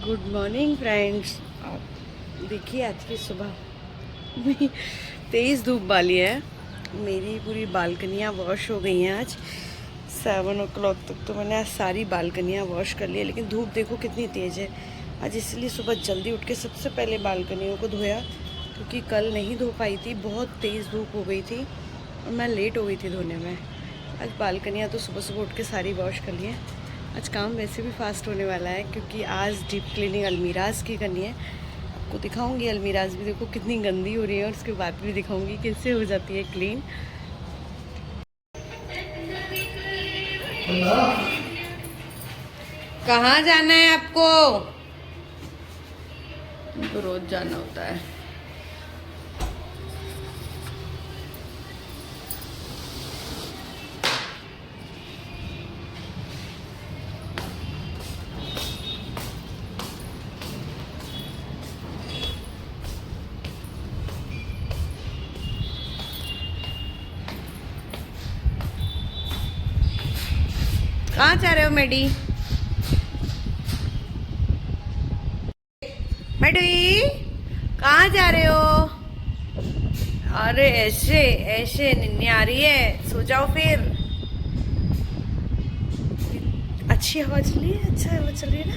Good morning friends. देखिए आज की सुबह तेज़ धूप वाली है। मेरी पूरी बालकनियाँ वॉश हो गई हैं आज 7 o'clock तक। तो मैंने आज सारी बालकनियाँ वॉश कर ली है, लेकिन धूप देखो कितनी तेज़ है आज। इसलिए सुबह जल्दी उठ के सबसे पहले बालकनियों को धोया, क्योंकि कल नहीं धो पाई थी, बहुत तेज़ धूप हो गई थी और मैं लेट हो गई थी धोने में। आज बालकनियाँ तो सुबह सुबह उठ के सारी वॉश कर ली हैं। आज काम वैसे भी फास्ट होने वाला है, क्योंकि आज डीप क्लीनिंग अलमीराज की करनी है। आपको दिखाऊंगी अलमीराज भी, देखो कितनी गंदी हो रही है, और उसके बाद भी दिखाऊंगी कैसे हो जाती है क्लीन। कहाँ जाना है आपको? तो रोज जाना होता है। कहाँ जा रहे हो मेडी? मेडी कहाँ जा रहे हो? अरे ऐसे ऐसे निन्नी आ रही है, सो जाओ फिर। अच्छी हवा चल रही है, अच्छा हवा चल रही है ना।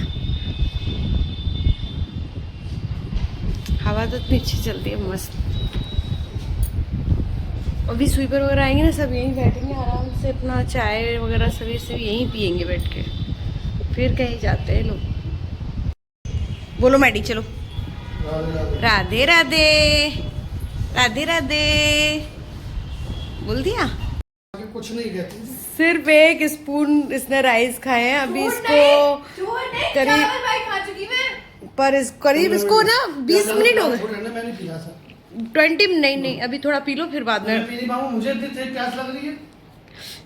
हवा तो इतनी अच्छी चलती है, मस्त। अभी स्वीपर वगैरह आएंगे ना, सब यहीं बैठेंगे आराम से, अपना चाय वगैरह सभी से यहीं पियेंगे बैठ के, फिर कहीं जाते हैं लोग। बोलो मैडी, चलो। राधे राधे राधे राधे बोल दिया। कुछ नहीं कहती। सिर्फ एक स्पून इसने राइस खाए हैं अभी। इसको करीब करीब इसको ना 20 मिनट हो गए। मैंने पिया था 20 नहीं, अभी थोड़ा पी लो फिर बाद में। पी नहीं पाऊँ, मुझे प्यास लग रही है।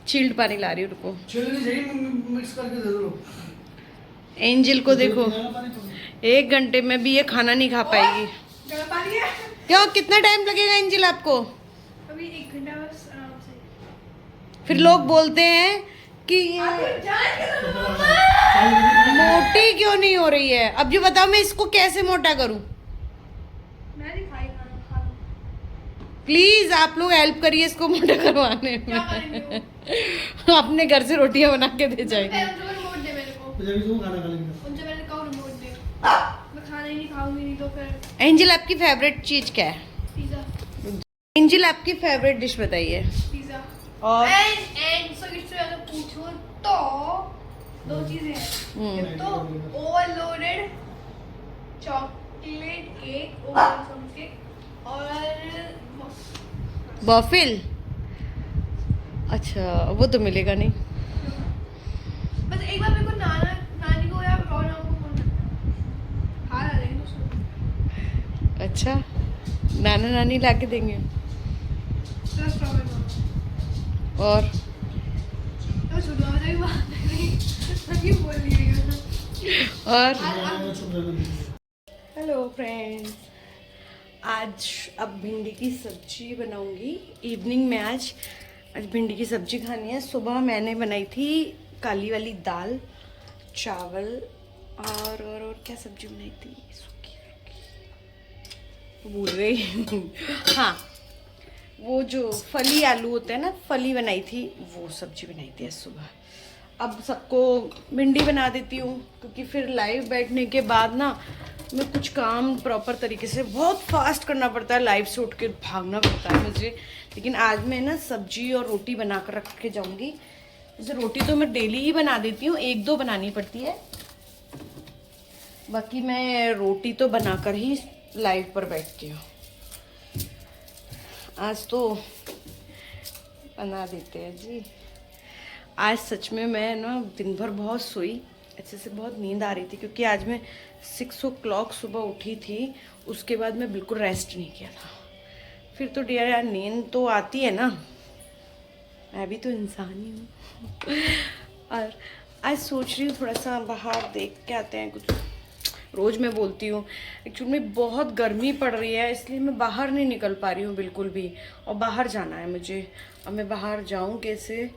चिल्ड पानी ला रही हूँ, रुको। चिल्ड चाहिए, मिक्स करके दे दो। एंजल को देखो, 1 घंटे में भी ये खाना नहीं खा पाएगी। क्यों, कितना टाइम लगेगा एंजल आपको? अभी 1 घंटा बस आराम से। फिर लोग बोलते हैं कि ये मोटी क्यों नहीं हो रही है। अब जो बताओ, मैं इसको कैसे मोटा करूं? मैं नहीं खाई खाना, खा लो। प्लीज आप लोग हेल्प करिए इसको मोटा करवाने क्या में। करेंगे वो? अपने घर से रोटियां बना के दे जाएंगे। उनसे रिमोट दे मेरे को। मुझे भी तुम खाना खा लेंगे। उनसे मैंने कहा रिमोट दे। मैं खाना ही नहीं खाऊंगी, नहीं तो फिर एंजल आपकी फेवरेट चीज क्या है? पिज्जा। एंजल आपकी फेवरेट डिश बताइए। पिज्जा और एंड सो इससे अगर पूछो तो 2 चीजें हैं। एक तो overloaded chocolate cake, overloaded cake, और बॉफिल। अच्छा, वो तो मिलेगा नहीं। बस एक बार मेरे को नानी को या रोना को फोन करना। हार आ जाएंगे तो अच्छा, नाना नानी ला के देंगे। प्लस प्रॉब्लम और तो छोड़ो, आ जाएगी बात नहीं। मैं क्यों बोल रही हूँ? और आज हेलो फ्रेंड्स, आज अब भिंडी की सब्जी बनाऊंगी इवनिंग में। आज भिंडी की सब्जी खानी है। सुबह मैंने बनाई थी काली वाली दाल, चावल और क्या सब्जी बनाई थी, सूखी भूल गई। हाँ, वो जो फली आलू होता है ना, फली बनाई थी, वो सब्जी बनाई थी आज सुबह। अब सबको भिंडी बना देती हूँ, क्योंकि फिर लाइव बैठने के बाद ना मैं कुछ काम प्रॉपर तरीके से बहुत फास्ट करना पड़ता है, लाइव से उठ के भागना पड़ता है मुझे। लेकिन आज मैं ना सब्जी और रोटी बना कर रख के जाऊँगी। जैसे रोटी तो मैं डेली ही बना देती हूँ, 1-2 बनानी पड़ती है, बाकी मैं रोटी तो बनाकर ही लाइव पर बैठती हूँ। आज तो बना देते हैं जी। आज सच में मैं ना दिन भर बहुत सोई, अच्छे से बहुत नींद आ रही थी, क्योंकि आज मैं 6 o'clock सुबह उठी थी। उसके बाद मैं बिल्कुल रेस्ट नहीं किया था। फिर तो डियर यार, नींद तो आती है ना, मैं भी तो इंसान ही हूँ। और आज सोच रही हूँ थोड़ा सा बाहर देख के आते हैं कुछ। रोज़ मैं बोलती हूँ, एक्चुअली में बहुत गर्मी पड़ रही है, इसलिए मैं बाहर नहीं निकल पा रही हूँ बिल्कुल भी। और बाहर जाना है मुझे। अब मैं बाहर जाऊँ कैसे?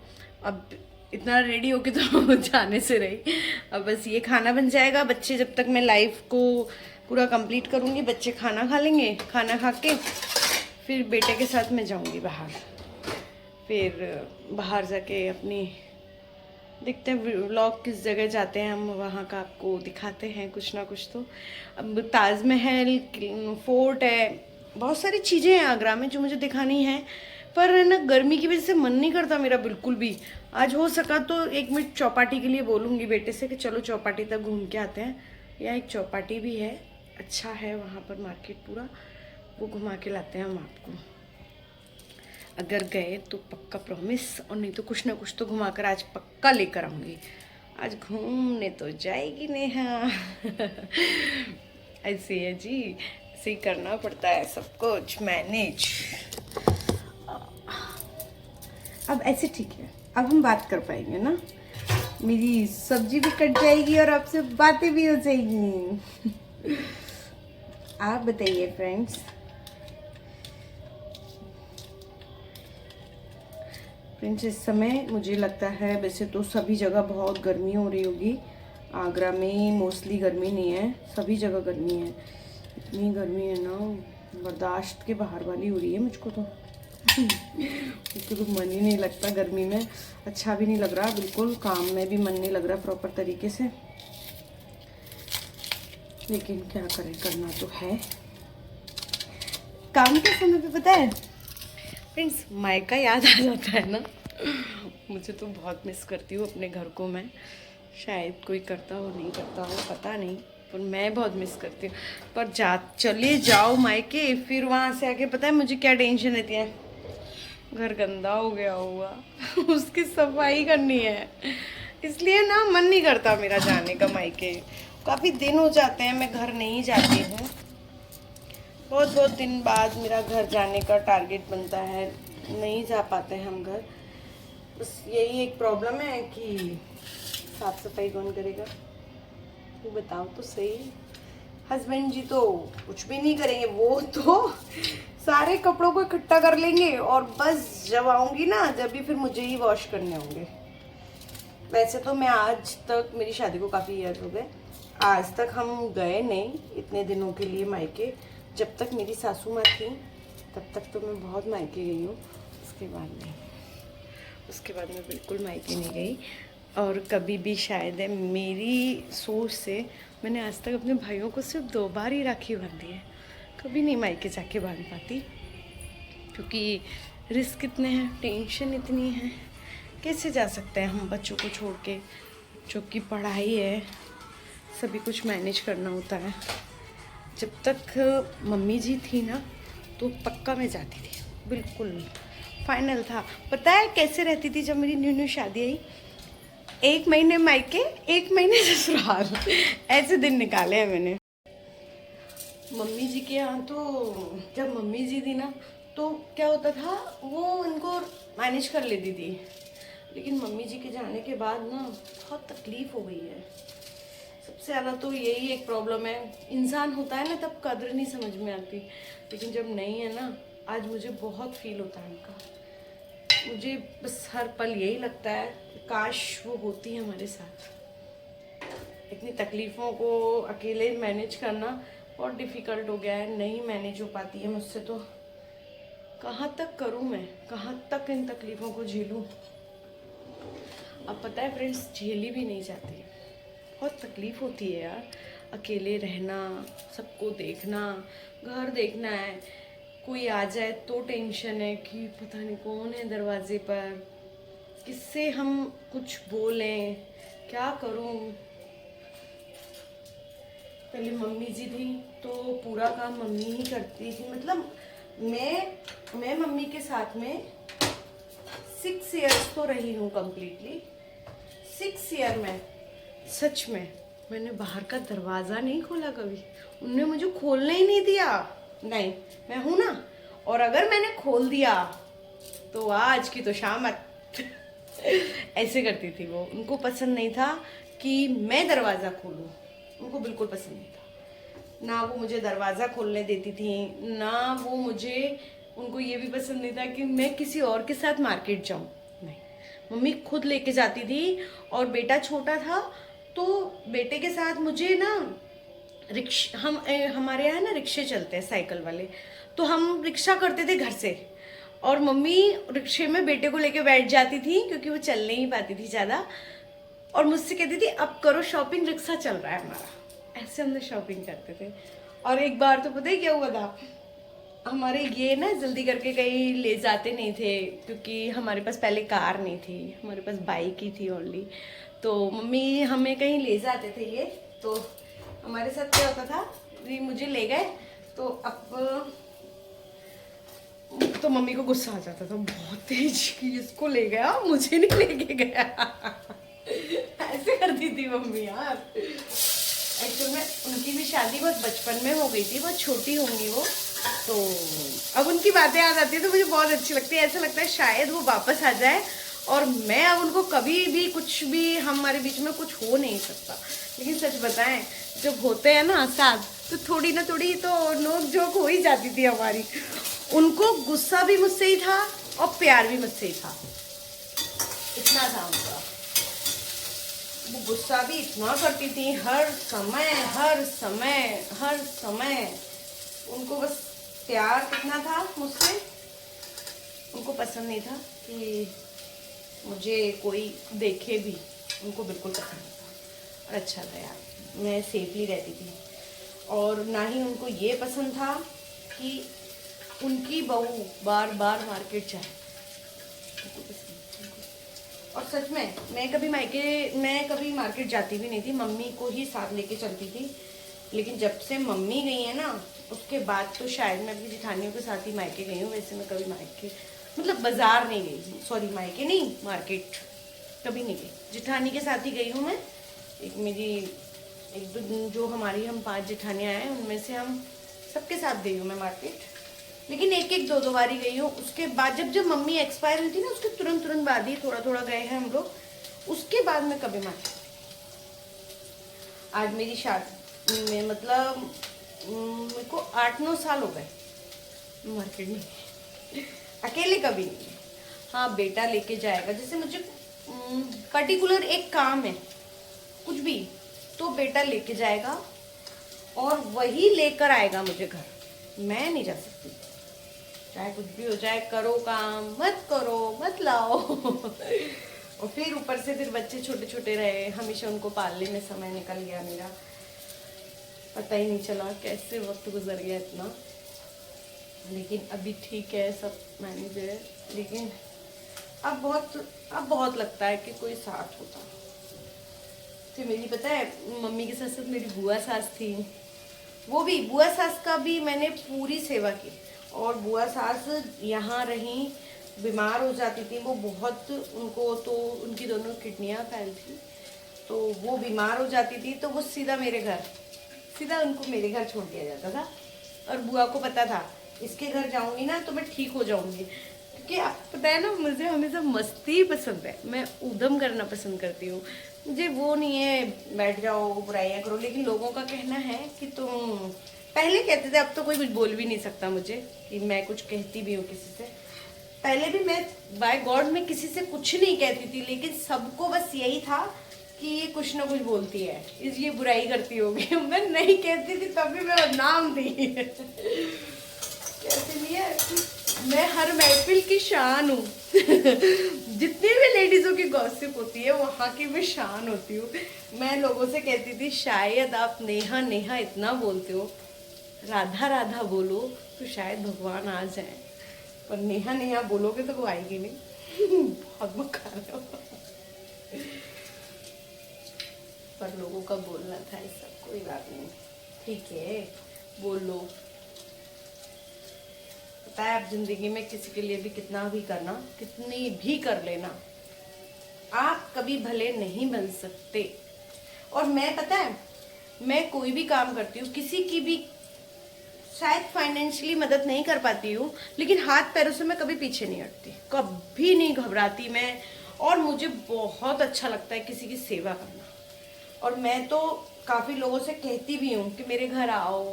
अब इतना रेडी होके तो जाने से रही। अब बस ये खाना बन जाएगा, बच्चे जब तक मैं लाइव को पूरा कंप्लीट करूँगी, बच्चे खाना खा लेंगे, खाना खा के फिर बेटे के साथ मैं जाऊँगी बाहर। फिर बाहर जाके अपनी देखते हैं व्लॉग किस जगह जाते हैं हम, वहाँ का आपको दिखाते हैं कुछ ना कुछ। तो अब ताजमहल, फोर्ट है, बहुत सारी चीज़ें हैं आगरा में जो मुझे दिखानी है, पर है ना गर्मी की वजह से मन नहीं करता मेरा बिल्कुल भी। आज हो सका तो 1 मिनट चौपाटी के लिए बोलूँगी बेटे से कि चलो चौपाटी तक घूम के आते हैं। यहाँ एक चौपाटी भी है, अच्छा है वहाँ पर मार्केट पूरा, वो घुमा के लाते हैं हम आपको। अगर गए तो पक्का प्रॉमिस, और नहीं तो कुछ ना कुछ तो घुमा कर आज पक्का लेकर आऊँगी। आज घूमने तो जाएगी नेहा। ऐसे है जी, ऐसे ही करना पड़ता है सब कुछ मैनेज। अब ऐसे ठीक है, अब हम बात कर पाएंगे ना, मेरी सब्जी भी कट जाएगी और आपसे बातें भी हो जाएंगी। आप बताइए फ्रेंड्स। फ्रेंड्स इस समय मुझे लगता है, वैसे तो सभी जगह बहुत गर्मी हो रही होगी, आगरा में मोस्टली गर्मी नहीं है, सभी जगह गर्मी है। इतनी गर्मी है ना, बर्दाश्त के बाहर वाली हो रही है मुझको तो। मुझको तो मन ही नहीं लगता गर्मी में, अच्छा भी नहीं लग रहा बिल्कुल, काम में भी मन नहीं लग रहा प्रॉपर तरीके से। लेकिन क्या करें, करना तो है। काम के समय पे पता है फ्रेंड्स, मायका याद आ जाता है ना। मुझे तो बहुत मिस करती हूँ अपने घर को मैं, शायद कोई करता हो नहीं करता हो पता नहीं, पर मैं बहुत मिस करती हूँ। पर चले जाओ मायके, फिर वहाँ से आके पता है मुझे क्या टेंशन रहती है, घर गंदा हो गया होगा, उसकी सफाई करनी है, इसलिए ना मन नहीं करता मेरा जाने का मायके। काफ़ी दिन हो जाते हैं मैं घर नहीं जाती हूँ, बहुत दिन बाद मेरा घर जाने का टारगेट बनता है, नहीं जा पाते हैं हम घर। बस यही एक प्रॉब्लम है कि साफ सफाई कौन करेगा, वो बताओ तो सही। हस्बैंड जी तो कुछ भी नहीं करेंगे, वो तो सारे कपड़ों को इकट्ठा कर लेंगे और बस जब आऊँगी ना, जब भी फिर मुझे ही वॉश करने होंगे। वैसे तो मैं आज तक, मेरी शादी को काफ़ी ईयर हो गए, आज तक हम गए नहीं इतने दिनों के लिए मायके। जब तक मेरी सासू माँ थी तब तक तो मैं बहुत मायके गई हूँ, उसके बाद नहीं, उसके बाद मैं बिल्कुल मायके नहीं गई। और कभी भी शायद है, मेरी सोच से मैंने आज तक अपने भाइयों को सिर्फ 2 बार ही राखी बांधी है, कभी नहीं मायके जाके बांध पाती, क्योंकि रिस्क इतने हैं, टेंशन इतनी है, कैसे जा सकते हैं हम बच्चों को छोड़ के। बच्चों की पढ़ाई है, सभी कुछ मैनेज करना होता है। जब तक मम्मी जी थी ना तो पक्का मैं जाती थी, बिल्कुल फाइनल था। पता है कैसे रहती थी जब मेरी न्यू शादी आई, 1 महीने मायके 1 महीने ससुराल, ऐसे दिन निकाले हैं मैंने। मम्मी जी के यहाँ तो जब मम्मी जी थी ना तो क्या होता था, वो उनको मैनेज कर लेती थी, लेकिन मम्मी जी के जाने के बाद ना बहुत तकलीफ हो गई है। सबसे ज़्यादा तो यही एक प्रॉब्लम है, इंसान होता है ना तब कदर नहीं समझ में आती, लेकिन जब नहीं है ना, आज मुझे बहुत फील होता है उनका। मुझे बस हर पल यही लगता है काश वो होती है हमारे साथ। इतनी तकलीफ़ों को अकेले मैनेज करना बहुत डिफ़िकल्ट हो गया है, नहीं मैनेज हो पाती है मुझसे, तो कहाँ तक करूँ मैं, कहाँ तक इन तकलीफ़ों को झेलूँ। अब पता है फ्रेंड्स, झेली भी नहीं जाती, बहुत तकलीफ़ होती है यार, अकेले रहना, सबको देखना, घर देखना है, कोई आ जाए तो टेंशन है कि पता नहीं कौन है दरवाजे पर, किससे हम कुछ बोलें, क्या करूं। पहले मम्मी जी थी तो पूरा काम मम्मी ही करती थी, मतलब मैं मम्मी के साथ में 6 इयर्स तो रही हूँ कम्प्लीटली। 6 ईयर में सच में मैंने बाहर का दरवाज़ा नहीं खोला कभी, उनने मुझे खोलने ही नहीं दिया। नहीं, मैं हूँ ना, और अगर मैंने खोल दिया तो आज की तो शामत। ऐसे करती थी वो, उनको पसंद नहीं था कि मैं दरवाज़ा खोलूँ, उनको बिल्कुल पसंद नहीं था। ना वो मुझे दरवाज़ा खोलने देती थी, ना उनको ये भी पसंद नहीं था कि मैं किसी और के साथ मार्केट जाऊँ। नहीं, मम्मी खुद लेके जाती थी। और बेटा छोटा था तो बेटे के साथ मुझे ना हमारे यहाँ ना रिक्शे चलते हैं साइकिल वाले, तो हम रिक्शा करते थे घर से, और मम्मी रिक्शे में बेटे को लेके बैठ जाती थी क्योंकि वो चल नहीं पाती थी ज़्यादा, और मुझसे कहती थी अब करो शॉपिंग, रिक्शा चल रहा है हमारा। ऐसे हमने शॉपिंग करते थे। और एक बार तो पता ही क्या हुआ था, हमारे ये ना जल्दी करके कहीं ले जाते नहीं थे क्योंकि हमारे पास पहले कार नहीं थी, हमारे पास बाइक ही थी ओनली। तो मम्मी हमें कहीं ले जाते थे ये, तो हमारे साथ क्या होता था, ये मुझे ले गए तो अब तो मम्मी को गुस्सा आ जाता था बहुत तेज कि इसको ले गया मुझे नहीं लेके गया। ऐसे करती थी मम्मी यार। एक्चुअल में उनकी भी शादी बहुत बचपन में हो गई थी, बहुत छोटी होंगी वो, तो अब उनकी बातें याद आती है तो मुझे बहुत अच्छी लगती है। ऐसा लगता है शायद वो वापस आ जाए और मैं अब उनको कभी भी कुछ भी हमारे बीच में कुछ हो नहीं सकता। लेकिन सच बताएं, जब होते हैं ना साथ तो थोड़ी ना थोड़ी तो नोक झोंक हो ही जाती थी हमारी। उनको गुस्सा भी मुझसे ही था और प्यार भी मुझसे ही था, इतना था उनका। वो गुस्सा भी इतना करती थी हर समय हर समय हर समय। उनको बस प्यार कितना था मुझसे, उनको पसंद नहीं था कि मुझे कोई देखे भी, उनको बिल्कुल पसंद नहीं था। और अच्छा था यार, मैं सेफली रहती थी। और ना ही उनको ये पसंद था कि उनकी बहू बार बार मार्केट जाए। और सच में मैं कभी मार्केट जाती भी नहीं थी, मम्मी को ही साथ लेके चलती थी। लेकिन जब से मम्मी गई है ना उसके बाद तो शायद मैं अपनी जेठानियों के साथ ही मायके गई हूँ। वैसे मैं कभी मायके मतलब बाजार नहीं गई, सॉरी मायके नहीं, मार्केट कभी नहीं गई। जेठानी के साथ ही गई हूँ मैं। एक दो जो हम 5 जेठानियाँ हैं उनमें से हम सबके साथ गई हूँ मैं मार्केट। लेकिन एक दो बार ही गई हूँ। उसके बाद जब मम्मी एक्सपायर हुई थी ना उसके तुरंत बाद ही थोड़ा गए हैं हम लोग। उसके बाद मैं कभी मार्केट, आज मेरी शादी में मतलब मेरे को 8-9 साल हो गए मार्केट में अकेले कभी नहीं। हाँ बेटा लेके जाएगा, जैसे मुझे पर्टिकुलर एक काम है कुछ भी तो बेटा लेके जाएगा और वही लेकर आएगा मुझे घर, मैं नहीं जा सकती। चाहे कुछ भी हो जाए, करो काम मत करो मत लाओ। और फिर ऊपर से फिर बच्चे छोटे छोटे रहे, हमेशा उनको पालने में समय निकल गया मेरा, पता ही नहीं चला कैसे वक्त गुजर गया इतना। लेकिन अभी ठीक है, सब मैनेज है। लेकिन अब बहुत लगता है कि कोई साथ होता। फिर मेरी पता है मम्मी के साथ साथ मेरी बुआ सास थी, वो भी बुआ सास का भी मैंने पूरी सेवा की। और बुआ सास यहाँ रहीं, बीमार हो जाती थी वो बहुत, उनको तो उनकी दोनों किडनियाँ फेल थी, तो वो बीमार हो जाती थी तो वो सीधा उनको मेरे घर छोड़ दिया जाता था। और बुआ को पता था इसके घर जाऊंगी ना तो मैं ठीक हो जाऊंगी, क्योंकि आपको पता है ना मुझे हमेशा मस्ती पसंद है, मैं उद्यम करना पसंद करती हूँ। मुझे वो नहीं है बैठ जाओ बुराइयाँ करो। लेकिन लोगों का कहना है कि तुम, पहले कहते थे, अब तो कोई कुछ बोल भी नहीं सकता मुझे कि मैं कुछ कहती भी हूँ किसी से। पहले भी मैं बाय गॉड में किसी से कुछ नहीं कहती थी, लेकिन सबको बस यही था कि ये कुछ ना कुछ बोलती है, ये बुराई करती होगी। मैं नहीं कहती थी तभी मैं बदनाम थी। कैसे नहीं है, मैं हर महफिल की शान हूँ। जितनी भी लेडीजों की गॉसिप होती है वहाँ की मैं शान होती हूँ। मैं लोगों से कहती थी शायद आप नेहा नेहा इतना बोलते हो, राधा राधा बोलो तो शायद भगवान आ जाए, पर नेहा नेहा बोलोगे तो वो आएगी नहीं। बहुत बका रहे हो। पर लोगों का बोलना था ऐसा, कोई बात नहीं, ठीक है बोल लो। पता है आप जिंदगी में किसी के लिए भी कितना भी करना, कितनी भी कर लेना, आप कभी भले नहीं बन सकते। और मैं पता है मैं कोई भी काम करती हूँ, किसी की भी शायद फाइनेंशियली मदद नहीं कर पाती हूँ, लेकिन हाथ पैरों से मैं कभी पीछे नहीं हटती, कभी नहीं घबराती मैं। और मुझे बहुत अच्छा लगता है किसी की सेवा करना। और मैं तो काफ़ी लोगों से कहती भी हूँ कि मेरे घर आओ,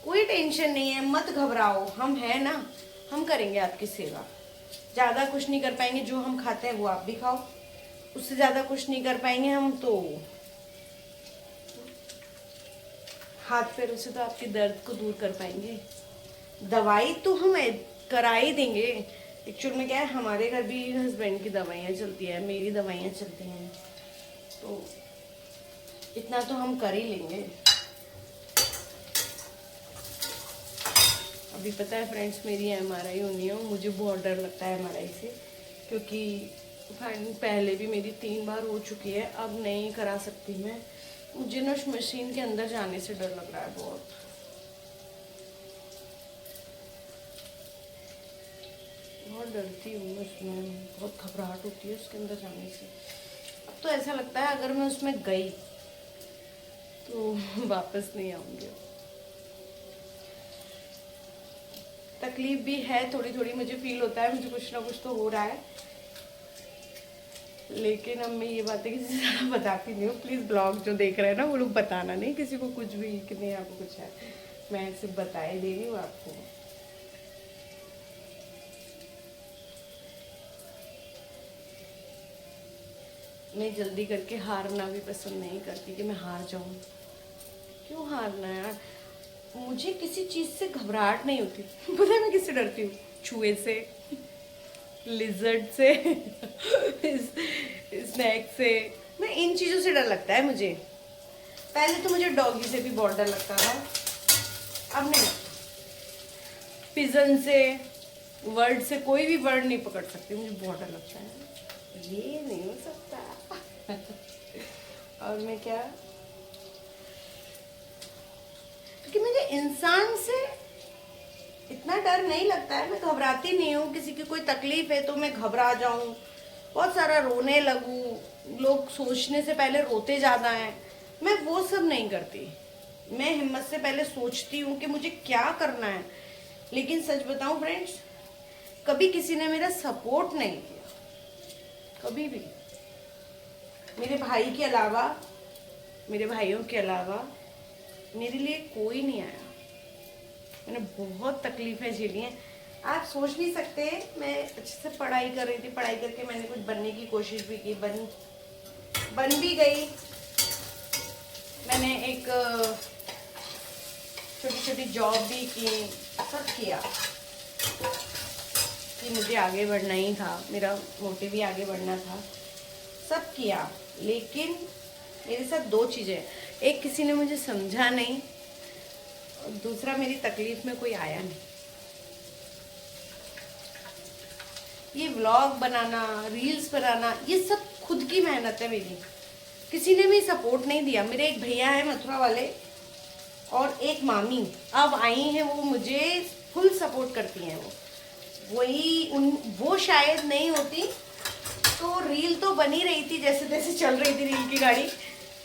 कोई टेंशन नहीं है, मत घबराओ, हम हैं ना, हम करेंगे आपकी सेवा। ज़्यादा कुछ नहीं कर पाएंगे, जो हम खाते हैं वो आप भी खाओ, उससे ज़्यादा कुछ नहीं कर पाएंगे हम, तो हाथ पैरों से तो आपके दर्द को दूर कर पाएंगे। दवाई तो हम करा ही देंगे। एक्चुअल में क्या है, हमारे घर भी हस्बैंड की दवाइयाँ चलती है, मेरी दवाइयाँ चलती हैं, तो इतना तो हम कर ही लेंगे। अभी पता है फ्रेंड्स, मेरी MRI होनी है, मुझे बहुत डर लगता है MRI से, क्योंकि पहले भी मेरी 3 बार हो चुकी है, अब नहीं करा सकती मैं। मुझे ना उस मशीन के अंदर जाने से डर लग रहा है बहुत। बहुत डरती हूँ मैं उसमें, बहुत घबराहट होती है उसके अंदर जाने से। अब तो ऐसा लगता है अगर मैं उसमें गई तो वापस नहीं आऊंगी। तकलीफ भी है थोड़ी थोड़ी, मुझे फील होता है मुझे कुछ ना कुछ तो हो रहा है, लेकिन अब मैं ये बातें किसी से ज़्यादा बताती नहीं हूँ। प्लीज़ ब्लॉग जो देख रहे हैं ना, वो लोग बताना नहीं किसी को कुछ भी कि नहीं आपको कुछ है, मैं सिर्फ बताए दे रही हूँ आपको। मैं जल्दी करके हारना भी पसंद नहीं करती कि मैं हार जाऊँ। क्यों हारना है यार, मुझे किसी चीज़ से घबराहट नहीं होती। पता है मैं किससे डरती हूँ? चूहे से, लिजर्ड से, स्नैक से, मैं इन चीज़ों से डर लगता है मुझे। पहले तो मुझे डॉगी से भी बहुत डर लगता था, अब नहीं लगता। पिजन से, वर्ड से, कोई भी वर्ड नहीं पकड़ सकती, मुझे बहुत डर लगता है। ये नहीं हो सकता। और मैं क्या, क्योंकि मुझे इंसान से इतना डर नहीं लगता है, मैं घबराती नहीं हूँ। किसी की कोई तकलीफ है तो मैं घबरा जाऊँ, बहुत सारा रोने लगूँ, लोग सोचने से पहले रोते ज़्यादा हैं, मैं वो सब नहीं करती। मैं हिम्मत से पहले सोचती हूँ कि मुझे क्या करना है। लेकिन सच बताऊँ फ्रेंड्स, कभी किसी ने मेरा सपोर्ट नहीं किया, कभी भी। मेरे भाई के अलावा, मेरे भाइयों के अलावा मेरे लिए कोई नहीं आया। मैंने बहुत तकलीफें झेली हैं, आप सोच नहीं सकते। मैं अच्छे से पढ़ाई कर रही थी, पढ़ाई करके मैंने कुछ बनने की कोशिश भी की, बन भी गई। मैंने एक छोटी छोटी जॉब भी की, सब किया कि मुझे आगे बढ़ना ही था, मेरा मोटिव भी आगे बढ़ना था, सब किया। लेकिन मेरे साथ 2 चीज़ें, एक किसी ने मुझे समझा नहीं, और दूसरा मेरी तकलीफ में कोई आया नहीं। ये व्लॉग बनाना, रील्स बनाना, ये सब खुद की मेहनत है मेरी, किसी ने भी सपोर्ट नहीं दिया। मेरे एक भैया है मथुरा वाले और एक मामी अब आई हैं, वो मुझे फुल सपोर्ट करती हैं। वो शायद नहीं होती तो रील तो बनी रही थी, जैसे तैसे चल रही थी रील की गाड़ी,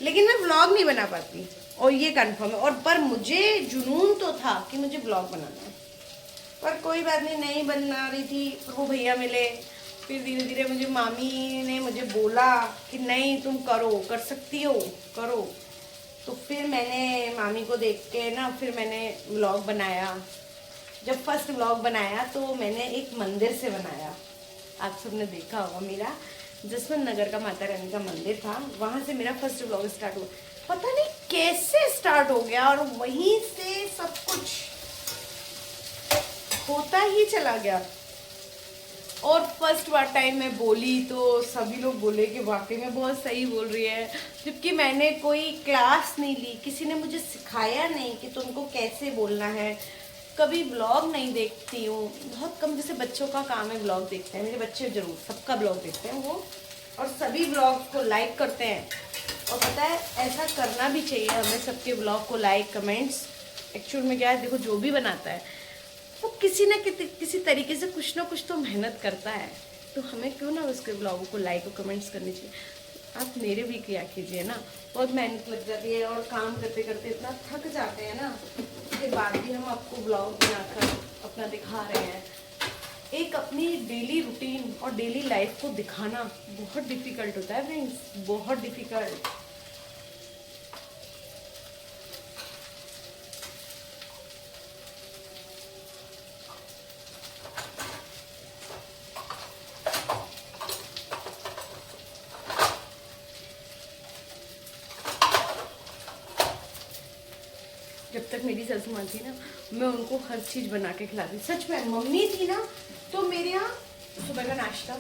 लेकिन मैं व्लॉग नहीं बना पाती, और ये कंफर्म है। और पर मुझे जुनून तो था कि मुझे व्लॉग बनाना है, पर कोई बात नहीं बना रही थी। फिर वो भैया मिले, फिर धीरे धीरे मुझे मामी ने मुझे बोला कि नहीं तुम करो, कर सकती हो, करो। तो फिर मैंने मामी को देख के ना, फिर मैंने व्लॉग बनाया। जब फर्स्ट व्लॉग बनाया तो मैंने एक मंदिर से बनाया, आप सबने देखा होगा, मेरा जसवंत नगर का माता रानी का मंदिर था, वहाँ से मेरा फर्स्ट व्लॉग स्टार्ट हुआ। पता नहीं कैसे स्टार्ट हो गया, और वहीं से सब कुछ होता ही चला गया। और फर्स्ट बार टाइम मैं बोली तो सभी लोग बोले कि वाकई में बहुत सही बोल रही है, जबकि मैंने कोई क्लास नहीं ली, किसी ने मुझे सिखाया नहीं कि तुमको कैसे बोलना है। कभी ब्लॉग नहीं देखती हूँ, बहुत कम, जैसे बच्चों का काम है ब्लॉग देखते हैं, मेरे बच्चे जरूर सबका ब्लॉग देखते हैं वो, और सभी ब्लॉग को लाइक करते हैं। और पता है ऐसा करना भी चाहिए हमें, सबके ब्लॉग को लाइक कमेंट्स। एक्चुअल में क्या है, देखो जो भी बनाता है वो किसी न किसी तरीके से कुछ ना कुछ तो मेहनत करता है, तो हमें क्यों ना उसके ब्लॉगों को लाइक और कमेंट्स करनी चाहिए। आप मेरे भी किया कीजिए ना, बहुत मेहनत लग जाती है, और काम करते करते इतना थक जाते हैं ना, उसके बाद भी हम आपको ब्लॉग बनाकर अपना दिखा रहे हैं। एक अपनी डेली रूटीन और डेली लाइफ को दिखाना बहुत डिफिकल्ट होता है फ्रेंड्स, बहुत डिफिकल्ट। जब तक मेरी सासू माँ थी ना, मैं उनको हर चीज़ बना के खिलाती। सच में मम्मी थी ना तो मेरे यहाँ सुबह का नाश्ता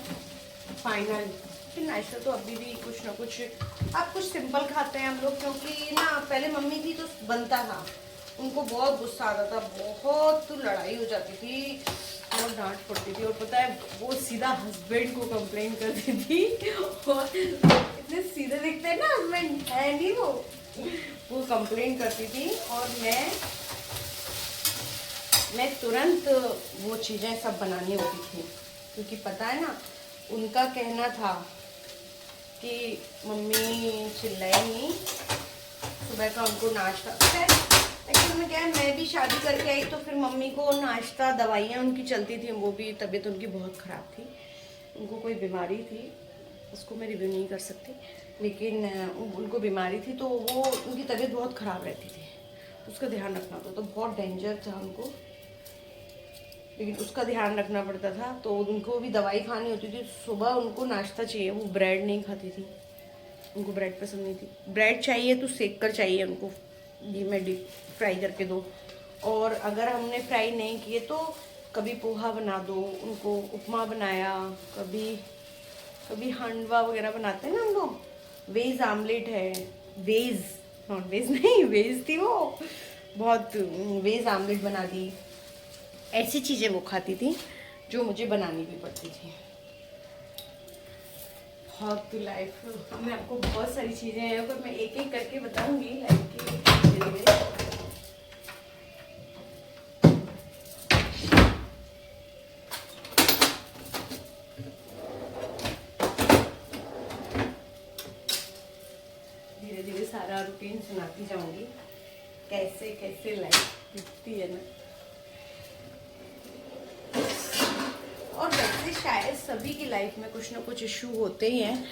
फाइनल, फिर नाश्ता तो अभी भी कुछ ना कुछ, अब कुछ सिंपल खाते हैं हम लोग, क्योंकि ना पहले मम्मी थी तो बनता था, उनको बहुत गुस्सा आता था, बहुत लड़ाई हो जाती थी और डांट पड़ती थी। और पता है वो सीधा हस्बैंड को कंप्लेन करती थी, और इतने सीधे दिखते हैं ना हस्बैंड, है नहीं वो कंप्लेन करती थी। और मैं तुरंत वो चीज़ें सब बनानी होती थी, क्योंकि पता है ना उनका कहना था कि मम्मी चिल्लाएंगी, सुबह का उनको नाश्ता। एक्चुअली में क्या है, मैं भी शादी करके आई तो फिर मम्मी को नाश्ता दवाइयाँ उनकी चलती थी, वो भी तबीयत उनकी बहुत ख़राब थी, उनको कोई बीमारी थी, उसको मैं रिव्यू नहीं कर सकती, लेकिन उनको बीमारी थी तो वो उनकी तबीयत बहुत ख़राब रहती थी, उसका ध्यान रखना था, तो बहुत डेंजर था उनको, लेकिन उसका ध्यान रखना पड़ता था। तो उनको भी दवाई खानी होती थी, सुबह उनको नाश्ता चाहिए, वो ब्रेड नहीं खाती थी, उनको ब्रेड पसंद नहीं थी, ब्रेड चाहिए तो सेक कर चाहिए उनको, ये मैं डीप फ्राई करके दो, और अगर हमने फ्राई नहीं किए तो कभी पोहा बना दो उनको, उपमा बनाया, कभी हांडवा वगैरह बनाते हैं ना हम लोग, वेज आमलेट है, वेज नॉन वेज नहीं, वेज थी वो, बहुत वेज आमलेट बना दी, ऐसी चीज़ें वो खाती थी जो मुझे बनानी भी पड़ती थी। बहुत लाइफ में आपको बहुत सारी चीज़ें हैं, पर मैं एक एक करके बताऊंगी लाइफ की धीरे-धीरे। धीरे धीरे सारा रूटीन सुनाती जाऊंगी, कैसे कैसे लाइफ बीतती है ना। और वैसे शायद सभी की लाइफ में कुछ ना कुछ इशू होते ही हैं,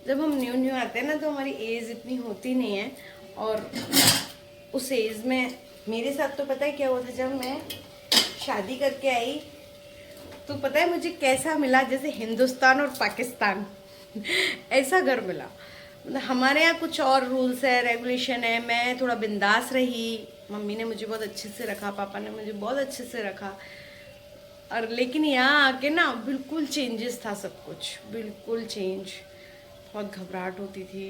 जब हम न्यू आते हैं ना तो हमारी एज इतनी होती नहीं है, और उस एज में मेरे साथ तो पता है क्या हुआ था, जब मैं शादी करके आई तो पता है मुझे कैसा मिला, जैसे हिंदुस्तान और पाकिस्तान ऐसा घर मिला। मतलब हमारे यहाँ कुछ और रूल्स है, रेगुलेशन है, मैं थोड़ा बिंदास रही, मम्मी ने मुझे बहुत अच्छे से रखा, पापा ने मुझे बहुत अच्छे से रखा, और लेकिन यहाँ आके ना बिल्कुल चेंजेस था, सब कुछ बिल्कुल चेंज, बहुत घबराहट होती थी।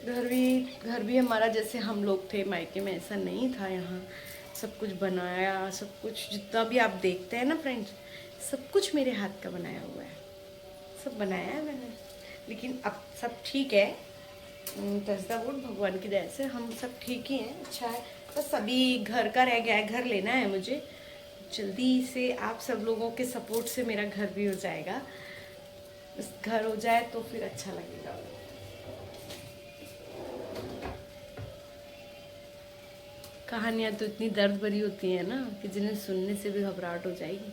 घर भी हमारा जैसे हम लोग थे मायके में ऐसा नहीं था, यहाँ सब कुछ बनाया, सब कुछ जितना भी आप देखते हैं ना फ्रेंड्स, सब कुछ मेरे हाथ का बनाया हुआ है, सब बनाया है मैंने। लेकिन अब सब ठीक है, तस्दावुड भगवान की दया से हम सब ठीक ही हैं, अच्छा है। बस अभी घर का रह गया है, घर लेना है मुझे जल्दी से, आप सब लोगों के सपोर्ट से मेरा घर भी हो जाएगा, बस घर हो जाए तो फिर अच्छा लगेगा। कहानियाँ तो इतनी दर्द भरी होती हैं ना कि जिन्हें सुनने से भी घबराहट हो जाएगी।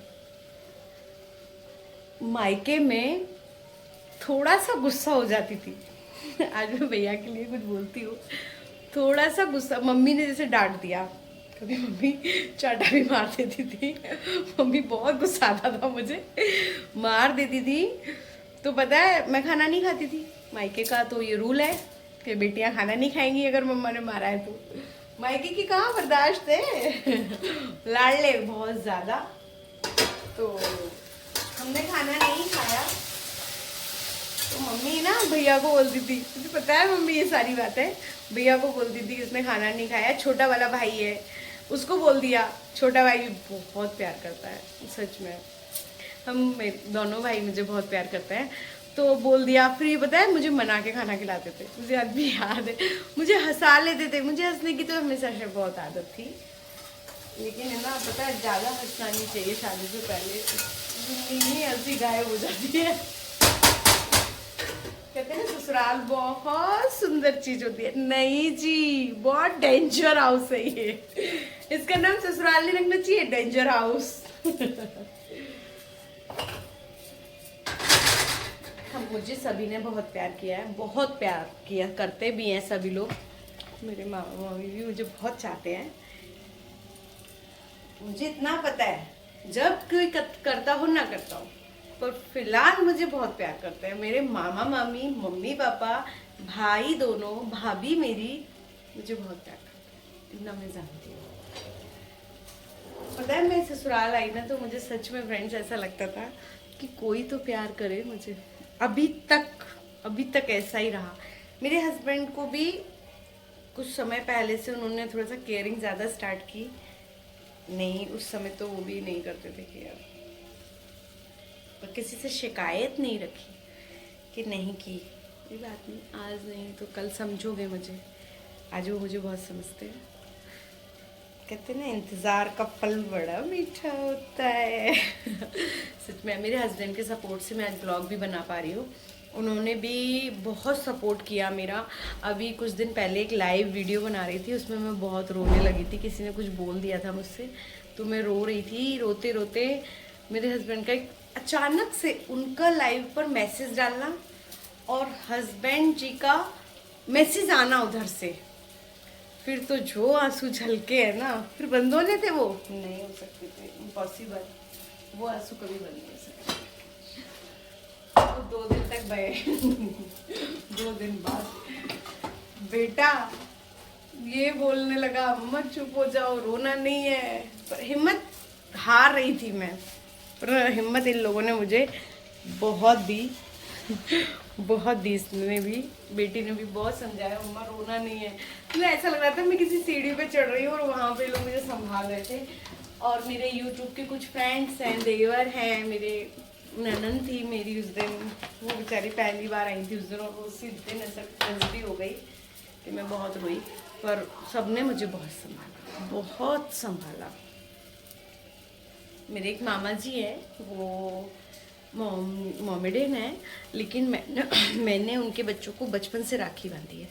मायके में थोड़ा सा गुस्सा हो जाती थी आज मैं भैया के लिए कुछ बोलती हूँ, थोड़ा सा गुस्सा, मम्मी ने जैसे डांट दिया, कभी मम्मी चाटा भी मार देती थी, मम्मी बहुत गुस्सा आता था मुझे, मार देती थी। तो पता है मैं खाना नहीं खाती थी, मायके का तो ये रूल है कि बेटियां खाना नहीं खाएंगी अगर मम्मा ने मारा है तो। मायके की कहाँ बर्दाश्त है लाडले बहुत ज़्यादा। तो हमने खाना नहीं खाया तो मम्मी ना भैया को बोलती थी, मुझे पता है मम्मी ये सारी बात है, भैया को बोलती थी इसने खाना नहीं खाया, छोटा वाला भाई है उसको बोल दिया, छोटा भाई भी बहुत प्यार करता है, सच में हम दोनों भाई मुझे बहुत प्यार करते हैं, तो बोल दिया। फिर ये पता है मुझे मना के खाना खिलाते थे, मुझे आज भी याद है, मुझे हंसा लेते थे, मुझे हंसने की तो हमेशा से बहुत आदत थी, लेकिन है ना पता है ज़्यादा हंसना नहीं चाहिए शादी से पहले, नींद हंसी गायब हो जाती है। कहते हैं ना ससुराल बहुत सुंदर चीज होती है, नहीं जी बहुत डेंजर हाउस है ये, इसका नाम ससुराल नहीं रखना चाहिए, डेंजर हाउस। हम मुझे सभी ने बहुत प्यार किया है, बहुत प्यार किया, करते भी हैं सभी लोग, मेरे मामा मम्मी भी मुझे बहुत चाहते हैं। मुझे इतना पता है जब कोई करता हो ना करता हो, पर फिलहाल मुझे बहुत प्यार करते हैं मेरे मामा मामी, मम्मी पापा, भाई दोनों, भाभी मेरी, मुझे बहुत प्यार करते हैं। इतना मैं जानती हूँ। पता है मैं ससुराल आई ना तो मुझे सच में फ्रेंड्स ऐसा लगता था कि कोई तो प्यार करे मुझे। अभी तक ऐसा ही रहा। मेरे हस्बैंड को भी कुछ समय पहले से उन्होंने थोड़ा सा केयरिंग ज़्यादा स्टार्ट की। नहीं, उस समय तो वो भी नहीं करते थे केयर, पर किसी से शिकायत नहीं रखी कि नहीं की। ये बात नहीं, आज नहीं तो कल समझोगे मुझे। आज वो मुझे बहुत समझते हैं। कहते हैं ना, इंतज़ार का फल बड़ा मीठा होता है। सच में मेरे हस्बैंड के सपोर्ट से मैं आज ब्लॉग भी बना पा रही हूँ। उन्होंने भी बहुत सपोर्ट किया मेरा। अभी कुछ दिन पहले एक लाइव वीडियो बना रही थी, उसमें मैं बहुत रोने लगी थी। किसी ने कुछ बोल दिया था मुझसे तो मैं रो रही थी। रोते रोते मेरे हस्बैंड का एक अचानक से उनका लाइव पर मैसेज डालना और हस्बैंड जी का मैसेज आना उधर से, फिर तो जो आंसू झलके है ना, फिर बंद होने थे वो नहीं हो सकते थे, इम्पॉसिबल। वो आंसू कभी बंद नहीं हो सकते। तो 2 दिन तक बहे। 2 दिन बाद बेटा ये बोलने लगा, अम्मा चुप हो जाओ, रोना नहीं है। पर हिम्मत हार रही थी मैं, पर हिम्मत इन लोगों ने मुझे बहुत दी। इसने भी, बेटी ने भी बहुत समझाया, अम्मा रोना नहीं है। तो ऐसा लग रहा था मैं किसी सीढ़ी पे चढ़ रही हूँ और वहाँ पे लोग मुझे संभाल रहे थे। और मेरे यूट्यूब के कुछ फ्रेंड्स हैं, देवर हैं, मेरे ननन थी मेरी उस दिन, वो बेचारी पहली बार आई थी उस दिन, और उसी दिन ऐसा ट्रेजेडी हो गई कि मैं बहुत रोई। पर सबने मुझे बहुत संभाला। मेरे एक मामा जी है, वो मोमेडियन है, लेकिन मैंने उनके बच्चों को बचपन से राखी बांधी है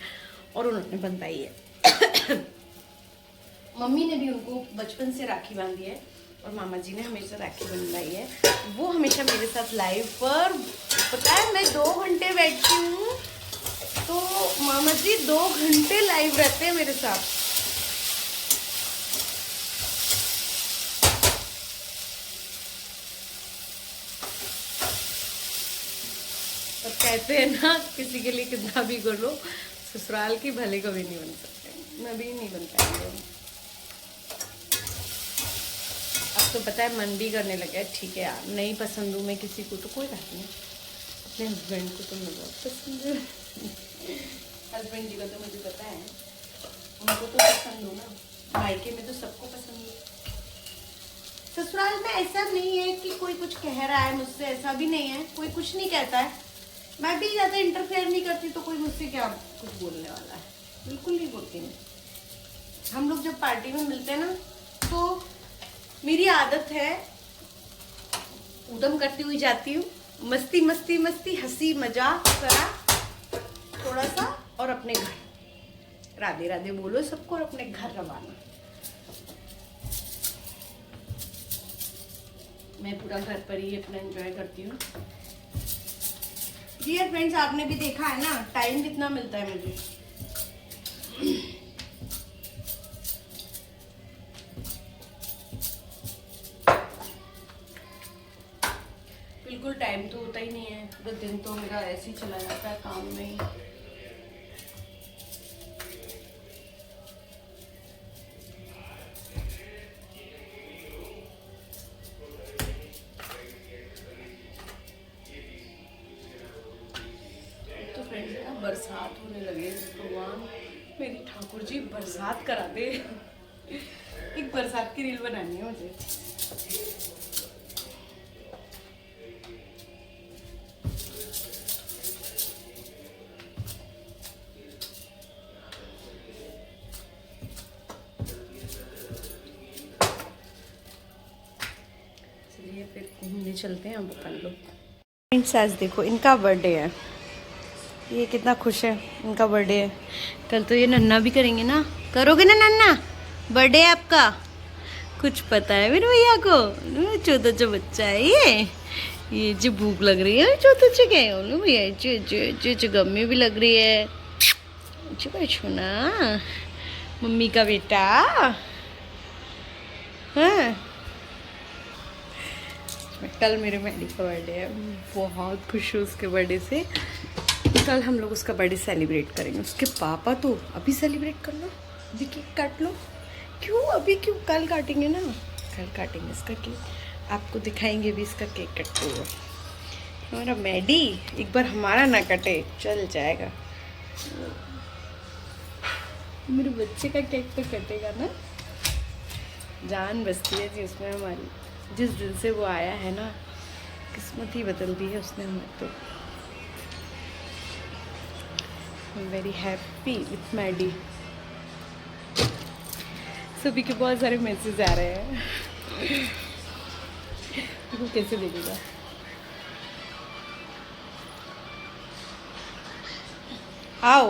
और उन्होंने बंधाई है। मम्मी ने भी उनको बचपन से राखी बांधी है और मामा जी ने हमेशा राखी बंधाई है। वो हमेशा मेरे साथ लाइव पर, पता है मैं 2 घंटे बैठती हूँ तो मामा जी 2 घंटे लाइव रहते हैं मेरे साथ। और कहते हैं ना, किसी के लिए कितना भी कर लो, ससुराल की भले कभी नहीं बन सकते। मैं भी नहीं बन पाएंगे। अब तो पता है मन भी करने लगा है, ठीक है यार नहीं पसंद हूँ मैं किसी को तो कोई बात नहीं, अपने हस्बैंड को तो मैं बहुत पसंद हूँ। हस्बैंड जी का तो मुझे पता है, उनको तो पसंद हो ना, मायके में तो सबको पसंद है। ससुराल में ऐसा नहीं है कि कोई कुछ कह रहा है मुझसे, ऐसा भी नहीं है, कोई कुछ नहीं कहता है। मैं भी ज़्यादा इंटरफेयर नहीं करती तो कोई मुझसे क्या कुछ बोलने वाला है, बिल्कुल नहीं बोलती मैं। हम लोग जब पार्टी में मिलते हैं ना तो मेरी आदत है, ऊधम करती हुई जाती हूँ, मस्ती मस्ती मस्ती, हंसी मजाक करा थोड़ा सा और अपने घर राधे राधे बोलो सबको और अपने घर रवाना। मैं पूरा घर पर ही अपना एंजॉय करती हूँ। डियर फ्रेंड्स, आपने भी देखा है ना टाइम कितना मिलता है मुझे। बिल्कुल टाइम तो होता ही नहीं है, पूरा दिन तो मेरा ऐसे ही चला जाता है काम में ही। तो फ्रेंड्स ना बरसात होने लगे, भगवान मेरी ठाकुर जी बरसात करा दे। एक बरसात की रील बनानी है मुझे। फिर घूमने चलते हैं हम अपन लोग। फ्रेंड्स आज देखो इनका बर्थडे है, ये कितना खुश है, इनका बर्थडे है। कल तो ये नन्ना भी करेंगे ना, करोगे ना नन्ना, बर्थडे है आपका। कुछ पता है मेरे भैया को, छोटा सा बच्चा है ये जो भूख लग रही है छोटे से गए बोलो भैया, जो गम्मी भी लग रही है, छूना मम्मी का बेटा। हाँ कल मेरे मैडी का बर्थडे है, बहुत खुश हूँ उसके बर्थडे से। कल हम लोग उसका बर्थडे सेलिब्रेट करेंगे। उसके पापा तो अभी सेलिब्रेट कर लो, देखिए काट लो। क्यों अभी, क्यों? कल काटेंगे ना, कल काटेंगे इसका केक, आपको दिखाएंगे भी इसका केक कटते हुए। हमारा मैडी एक बार हमारा ना कटे चल जाएगा, मेरे बच्चे का केक तो कटेगा ना। जान बसती है जी उसमें हमारी, जिस दिन से वो आया है ना, किस्मत ही बदल दी है उसने हमें। तो I am very happy with Maddy. सभी के बहुत सारे मैसेज आ रहे हैं, देखो कैसे देखेगा। आओ,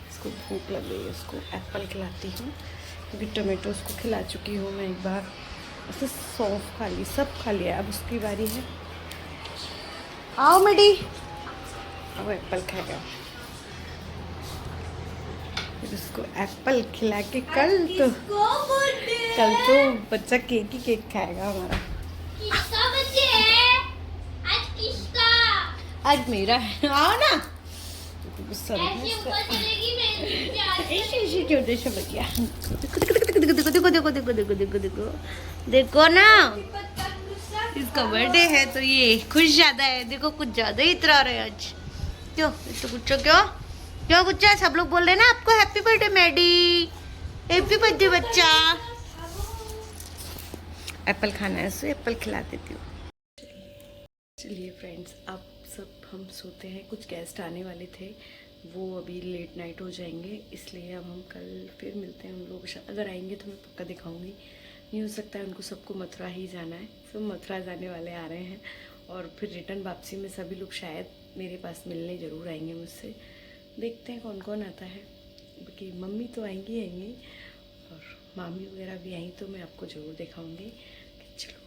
इसको भूख लग गई है, उसको एप्पल खिलाती हूँ क्योंकि टमाटो उसको खिला चुकी हूँ मैं एक बार। उसने सौंफ खा ली, सब खा लिया, अब उसकी बारी है। आओ मैडी, अब एप्पल खाएगा। फिर उसको एप्पल खिला के कल तो बच्चा केक ही केक खाएगा हमारा। किसका बर्थडे है आज? किसका? आज मेरा है, आओ ना। गुस्सा ऐसे ऊपर चलेगी मैं ऐसे छोटे से भैया, देखो देखो देखो देखो देखो देखो देखो देखो देखो ना, इसका बर्थडे है तो ये खुश ज्यादा है। देखो कुछ ज्यादा ही इतरा रहे आज। क्यों तो गुच्चा, क्यों क्यों गुच्चा? सब लोग बोल रहे हैं ना आपको happy birthday Maddy, happy birthday बच्चा। एप्पल खाना है, उसे एप्पल खिला देती हूँ। चलिए फ्रेंड्स, अब सब हम सोते हैं। कुछ गेस्ट आने वाले थे, वो अभी लेट नाइट हो जाएंगे, इसलिए अब हम कल फिर मिलते हैं। हम लोग अगर आएंगे तो मैं पक्का दिखाऊंगी। नहीं हो सकता है उनको सबको मथुरा ही जाना है, सब मथुरा जाने वाले आ रहे हैं। और फिर रिटर्न वापसी में सभी लोग शायद मेरे पास मिलने ज़रूर आएंगे मुझसे। देखते हैं कौन कौन आता है, क्योंकि मम्मी तो आएंगी और मामी वगैरह भी आई तो मैं आपको ज़रूर दिखाऊंगी। चलो